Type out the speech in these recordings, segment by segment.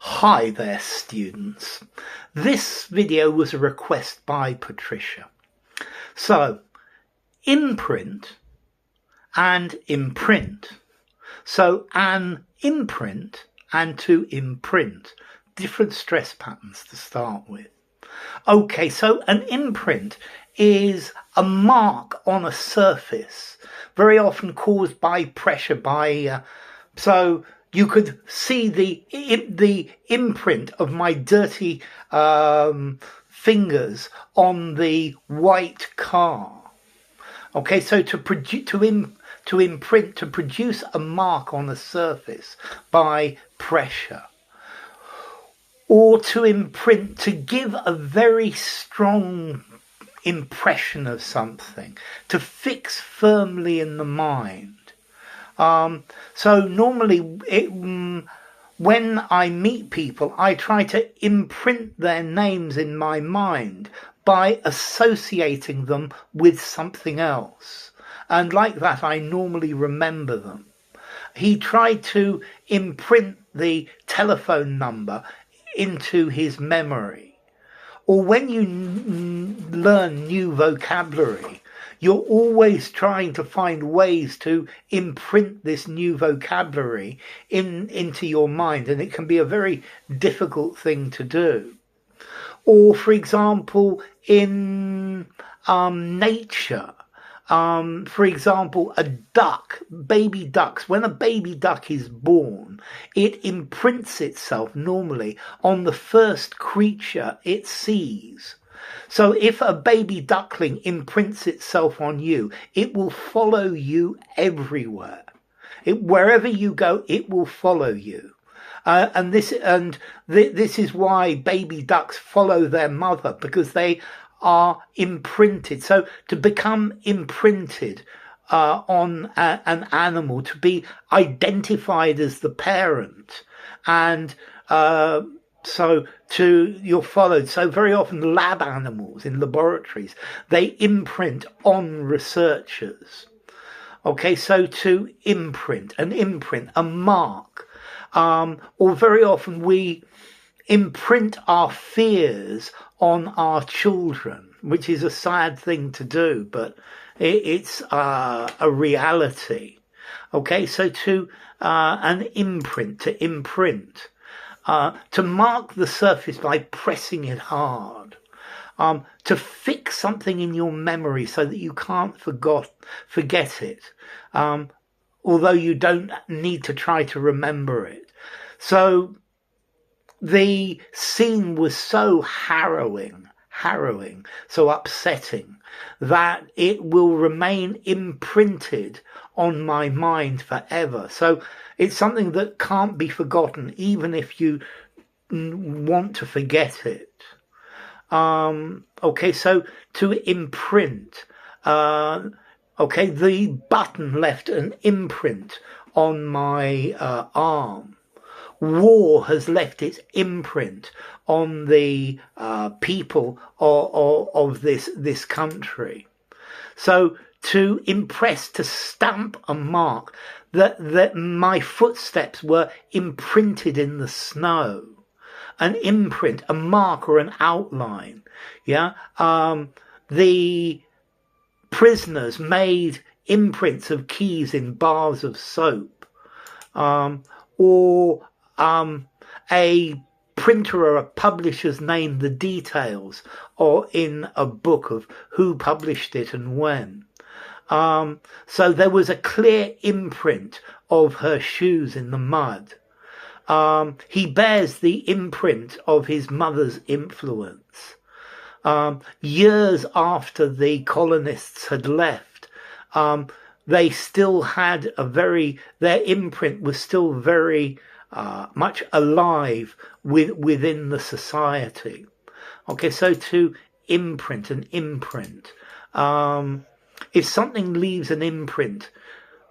Hi there, students. This video was a request by Patricia. So, imprint and imprint. So, an imprint and to imprint. Different stress patterns to start with. Okay, so an imprint is a mark on a surface, very often caused by pressure, so you could see the imprint of my dirty fingers on the white car. Okay, so to imprint, to produce a mark on a surface by pressure, or to imprint, to give a very strong impression of something, to fix firmly in the mind. So normally when I meet people, I try to imprint their names in my mind by associating them with something else. And like that, I normally remember them. He tried to imprint the telephone number into his memory. Or when you learn new vocabulary, you're always trying to find ways to imprint this new vocabulary into your mind, and it can be a very difficult thing to do. Or, for example, in nature, for example, a duck, baby ducks, when a baby duck is born, it imprints itself normally on the first creature it sees. So if a baby duckling imprints itself on you, it will follow you everywhere. Wherever you go, it will follow you. And this is why baby ducks follow their mother, because they are imprinted. So to become imprinted on an animal, to be identified as the parent, and so you're followed. So very often lab animals in laboratories, they imprint on researchers. Okay, so to imprint, a mark, or very often we imprint our fears on our children, which is a sad thing to do, but it's a reality. Okay, so to an imprint, to imprint, to mark the surface by pressing it hard, to fix something in your memory so that you can't forget it, although you don't need to try to remember it. So the scene was so harrowing, so upsetting, that it will remain imprinted on my mind forever. So it's something that can't be forgotten, even if you want to forget it. Okay, so to imprint, okay, the button left an imprint on my arm. War has left its imprint on the people of this country. So to impress, to stamp a mark, that my footsteps were imprinted in the snow. An imprint, a mark or an outline. Yeah. The prisoners made imprints of keys in bars of soap. Or a printer or a publisher's name the details, or in a book of who published it and when. So there was a clear imprint of her shoes in the mud. He bears the imprint of his mother's influence. Years after the colonists had left, they still had their imprint was still very much alive within the society. Okay, so to imprint, an imprint. If something leaves an imprint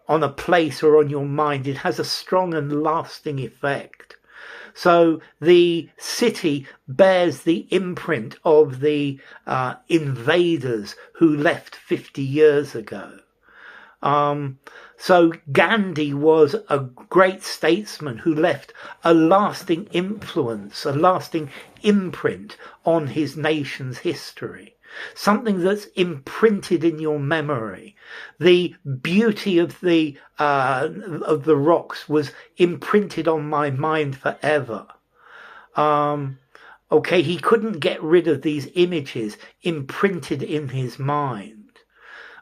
on a place or on your mind, it has a strong and lasting effect. So the city bears the imprint of the invaders who left 50 years ago. So Gandhi was a great statesman who left a lasting influence, a lasting imprint on his nation's history. Something that's imprinted in your memory. The beauty of the rocks was imprinted on my mind forever. Okay, he couldn't get rid of these images imprinted in his mind.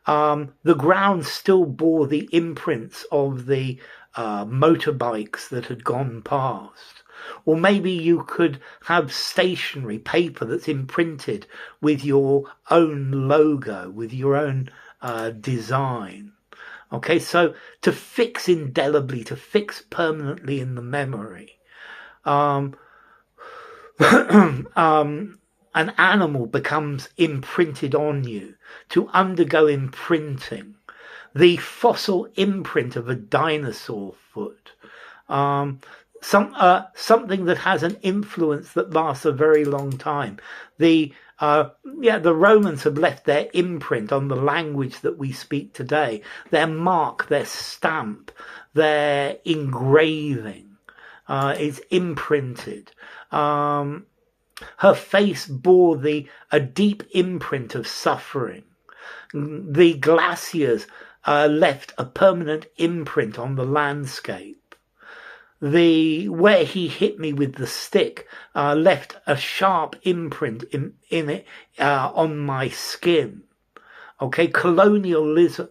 The ground still bore the imprints of the motorbikes that had gone past. Or maybe you could have stationery paper that's imprinted with your own logo, with your own design. Okay, so to fix indelibly, to fix permanently in the memory, an animal becomes imprinted on you, to undergo imprinting. The fossil imprint of a dinosaur foot. Something that has an influence that lasts a very long time. The Romans have left their imprint on the language that we speak today. Their mark, their stamp, their engraving is imprinted. Her face bore a deep imprint of suffering. The glaciers left a permanent imprint on the landscape. Where he hit me with the stick left a sharp imprint in it on my skin. Okay, colonialism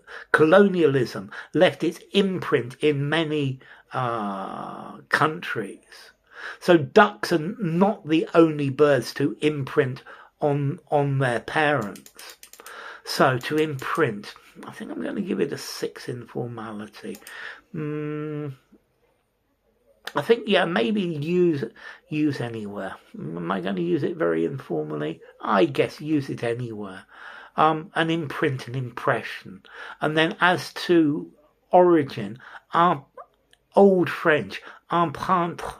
left its imprint in many countries. So ducks are not the only birds to imprint on their parents. So to imprint, I think I'm going to give it a 6 in formality. I think, maybe use anywhere. Am I going to use it very informally? I guess use it anywhere. An imprint, an impression. And then as to origin, Old French, empreinte,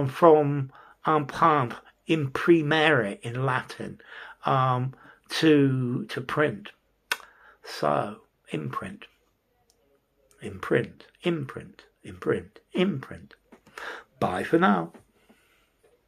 from imprint, imprimere in Latin, to print. So, imprint. Bye for now.